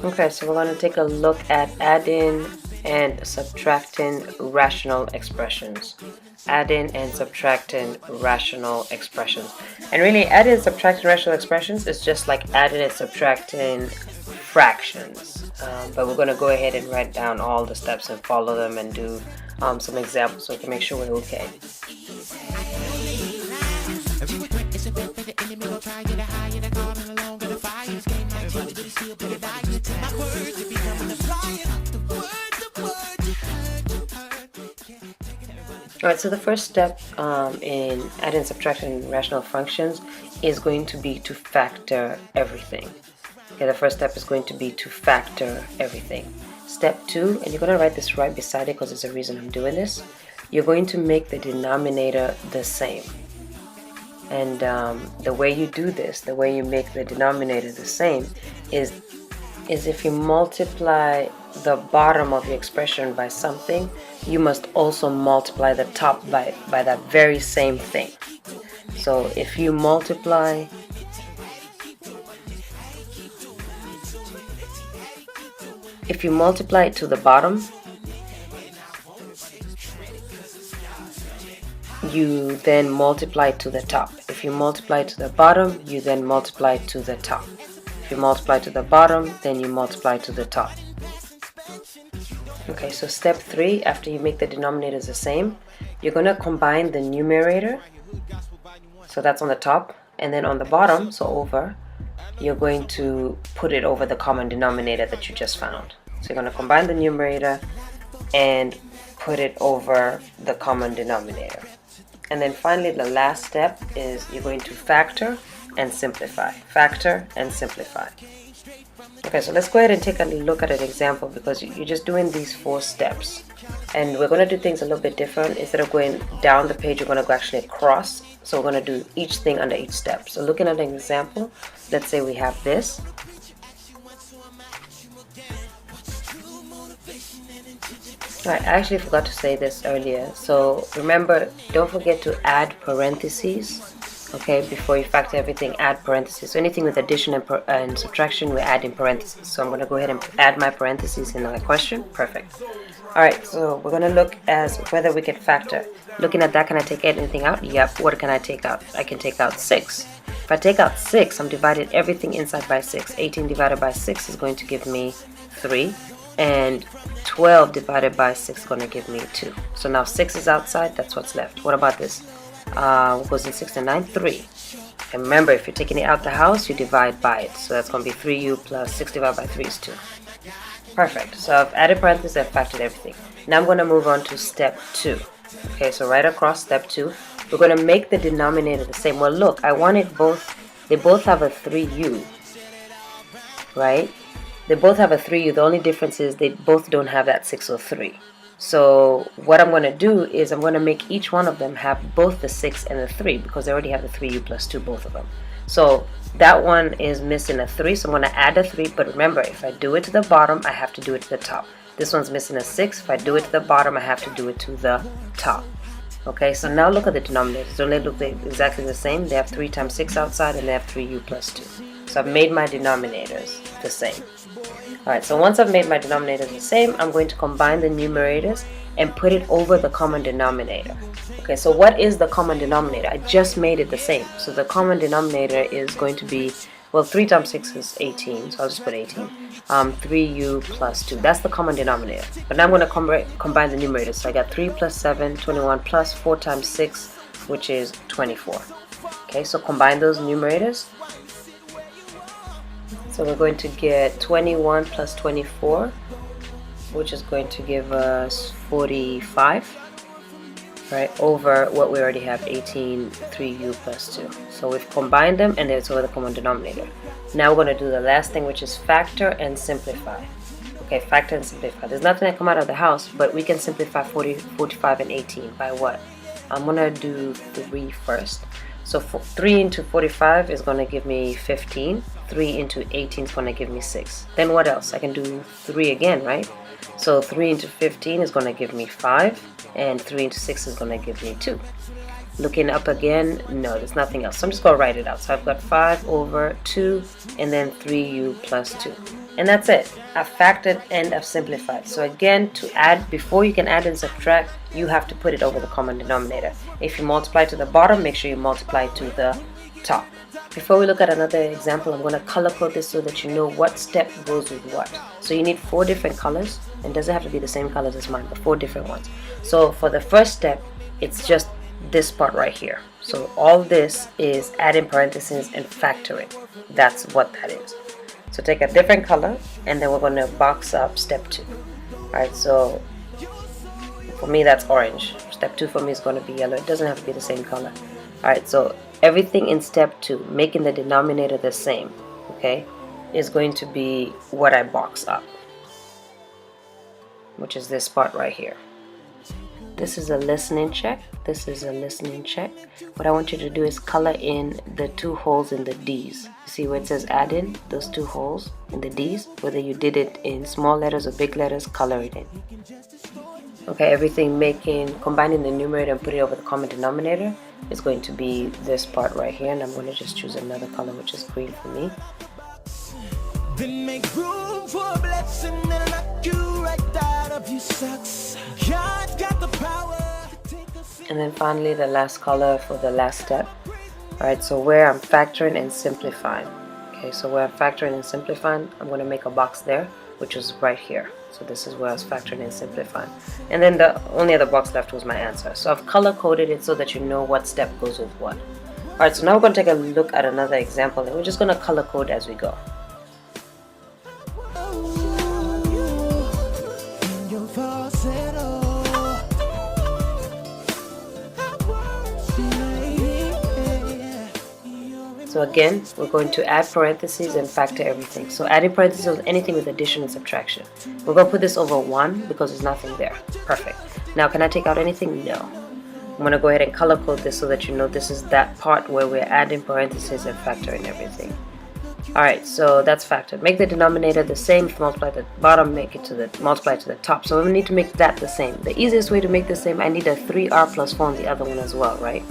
Okay, so we're going to take a look at adding and subtracting rational expressions. Adding and subtracting rational expressions. And really, adding and subtracting rational expressions is just like adding and subtracting fractions. But we're going to go ahead and write down all the steps and follow them and do some examples so we can make sure we're okay. Alright, so the first step in adding, subtracting rational functions is going to be to factor everything. Okay, the first step is going to be to factor everything. Step 2, and you're going to write this right beside it because there's a reason I'm doing this. You're going to make the denominator the same. And the way you do this, the way you make the denominator the same is if you multiply the bottom of your expression by something, you must also multiply the top by that very same thing. So if you multiply it to the bottom, you then multiply it to the top. If you multiply it to the bottom, you then multiply it to the top. If you multiply to the bottom, then you multiply to the top. Okay, so step 3, after you make the denominators the same, you're going to combine the numerator, so that's on the top, and then on the bottom, so over, you're going to put it over the common denominator that you just found. So you're going to combine the numerator and put it over the common denominator. And then finally, the last step is you're going to factor and simplify. Factor and simplify. Okay, so let's go ahead and take a look at an example because you're just doing these 4 steps. And we're going to do things a little bit different. Instead of going down the page, we're going to go actually across. So we're going to do each thing under each step. So looking at an example, let's say we have this. Alright, I actually forgot to say this earlier. So remember, don't forget to add parentheses. Okay, before you factor everything, add parentheses. So anything with addition and subtraction, we add in parentheses. So I'm going to go ahead and add my parentheses in my question. Perfect. Alright, so we're going to look as whether we can factor. Looking at that, can I take anything out? Yep. What can I take out? I can take out 6. If I take out 6, I'm dividing everything inside by 6. 18 divided by 6 is going to give me 3. And 12 divided by 6 is going to give me 2. So now 6 is outside, that's what's left. What about this? What goes in 6 and 9? 3. And remember, if you're taking it out the house, you divide by it. So that's going to be 3u plus 6 divided by 3 is 2. Perfect. So I've added parentheses, I've factored everything. Now I'm going to move on to step 2. Okay, so right across step 2, we're going to make the denominator the same. Well, look, I wanted both, they both have a 3u, right? They both have a 3u. The only difference is they both don't have that 603. So what I'm going to do is I'm going to make each one of them have both the 6 and the 3 because they already have the 3u plus 2, both of them. So that one is missing a 3, so I'm going to add a 3. But remember, if I do it to the bottom, I have to do it to the top. This one's missing a 6. If I do it to the bottom, I have to do it to the top. Okay, so now look at the denominators. Don't they look exactly the same? They have 3 times 6 outside and they have 3u plus 2. So I've made my denominators the same. Alright, so once I've made my denominators the same, I'm going to combine the numerators and put it over the common denominator. Okay, so what is the common denominator? I just made it the same. So the common denominator is going to be, well, 3 times 6 is 18, so I'll just put 18. 3u plus 2, that's the common denominator. But now I'm going to combine the numerators. So I got 3 plus 7, 21 plus 4 times 6, which is 24. Okay, so combine those numerators. So we're going to get 21 plus 24, which is going to give us 45, right, over what we already have, 18, 3u plus 2. So we've combined them and it's over the common denominator. Now we're going to do the last thing, which is factor and simplify. Okay, factor and simplify. There's nothing that come out of the house, but we can simplify 45 and 18 by what? I'm going to do 3 first. So 3 into 45 is going to give me 15. 3 into 18 is going to give me 6. Then what else? I can do 3 again, right? So 3 into 15 is going to give me 5. And 3 into 6 is going to give me 2. Looking up again, no, there's nothing else. So I'm just going to write it out. So I've got 5 over 2 and then 3u plus 2. And that's it. I've factored and I've simplified. So again, to add, before you can add and subtract, you have to put it over the common denominator. If you multiply to the bottom, make sure you multiply to the top. Before we look at another example, I'm going to color code this so that you know what step goes with what. So you need 4 different colors, and it doesn't have to be the same colors as mine, but 4 different ones. So for the first step, it's just this part right here. So all this is adding parentheses and factoring. That's what that is. So take a different color, and then we're going to box up step 2. Alright, so for me that's orange. Step 2 for me is going to be yellow. It doesn't have to be the same color. Alright, so everything in step 2, making the denominator the same, okay, is going to be what I box up, which is this part right here. This is a listening check. This is a listening check. What I want you to do is color in the 2 holes in the D's. See where it says add in? Those 2 holes in the D's. Whether you did it in small letters or big letters, color it in. Okay, everything combining the numerator and put it over the common denominator is going to be this part right here. And I'm going to just choose another color, which is green for me. Then make room for a blessing and knock you right out of your socks. God got the power. And then finally the last color for the last step. Alright, so where I'm factoring and simplifying. Okay, so where I'm factoring and simplifying, I'm going to make a box there, which is right here. So this is where I was factoring and simplifying. And then the only other box left was my answer. So I've color coded it so that you know what step goes with what. Alright, so now we're going to take a look at another example, and we're just going to color code as we go. So again, we're going to add parentheses and factor everything. So adding parentheses is anything with addition and subtraction. We're going to put this over 1 because there's nothing there. Perfect. Now, can I take out anything? No. I'm going to go ahead and color code this so that you know this is that part where we're adding parentheses and factoring everything. Alright, so that's factored. Make the denominator the same. If you multiply the bottom, multiply to the top. So we need to make that the same. The easiest way to make the same, I need a 3r plus 4 on the other one as well, right?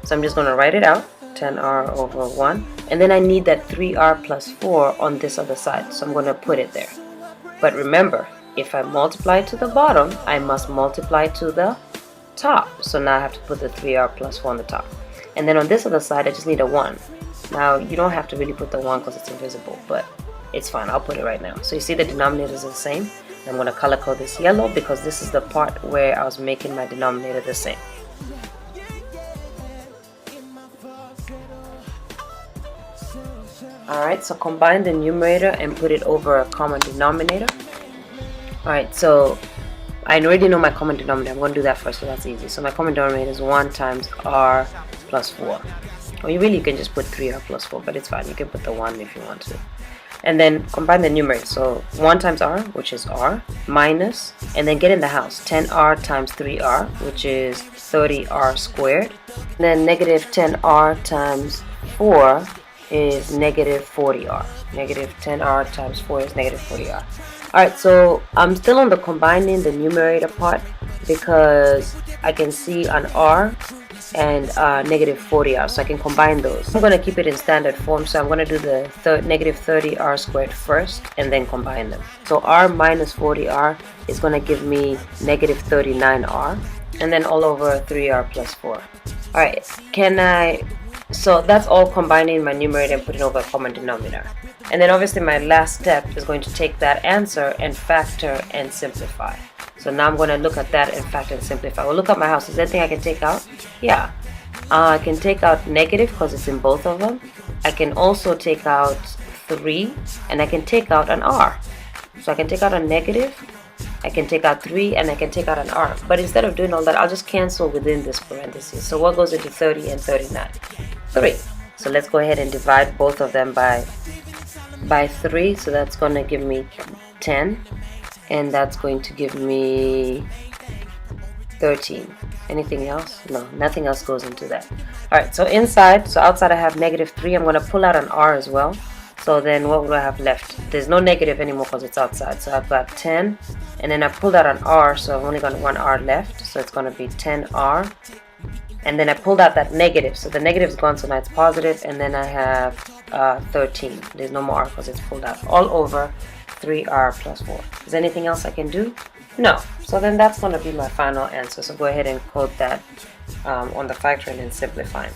So I'm just going to write it out. 10r over 1, and then I need that 3r plus 4 on this other side, so I'm going to put it there. But remember, if I multiply to the bottom, I must multiply to the top. So now I have to put the 3r plus 4 on the top. And then on this other side, I just need a 1. Now, you don't have to really put the 1 because it's invisible, but it's fine. I'll put it right now. So you see the denominators are the same. I'm going to color code this yellow because this is the part where I was making my denominator the same. Alright, so combine the numerator and put it over a common denominator. Alright, so I already know my common denominator. I'm going to do that first, so that's easy. So my common denominator is 1 times r plus 4. Or you really can just put 3r plus 4, but it's fine. You can put the 1 if you want to. And then combine the numerator. So 1 times r, which is r, minus, and then get in the house. 10r times 3r, which is 30r squared. And then negative 10r times 4 is negative 40r. Negative 10r times 4 is negative 40r. Alright, so I'm still on the combining the numerator part because I can see an r and negative 40r, so I can combine those. I'm going to keep it in standard form, so I'm going to do the negative 30r squared first and then combine them. So r minus 40r is going to give me negative 39r, and then all over 3r plus 4. Alright, so that's all combining my numerator and putting over a common denominator. And then obviously my last step is going to take that answer and factor and simplify. So now I'm going to look at that and factor and simplify. Well, look at my house. Is there anything I can take out? Yeah. I can take out negative because it's in both of them. I can also take out 3, and I can take out an r. So I can take out a negative, I can take out 3, and I can take out an r. But instead of doing all that, I'll just cancel within this parenthesis. So what goes into 30 and 39? 3. So let's go ahead and divide both of them by 3. So that's going to give me 10, and that's going to give me 13. Anything else? No, nothing else goes into that. Alright, so outside I have negative 3. I'm going to pull out an r as well. So then what would I have left? There's no negative anymore because it's outside. So I've got 10, and then I pulled out an r, so I've only got one r left. So it's going to be 10r and then I pulled out that negative, so the negative's gone, so now it's positive, and then I have 13. There's no more r because it's pulled out. All over 3r plus 4. Is there anything else I can do? No. So then that's going to be my final answer. So go ahead and quote that on the factoring and simplifying.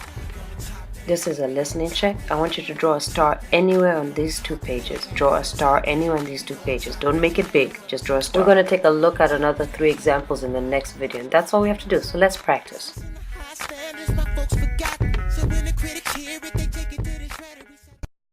This is a listening check. I want you to draw a star anywhere on these 2 pages. Draw a star anywhere on these 2 pages. Don't make it big. Just draw a star. We're going to take a look at another 3 examples in the next video. And that's all we have to do. So let's practice.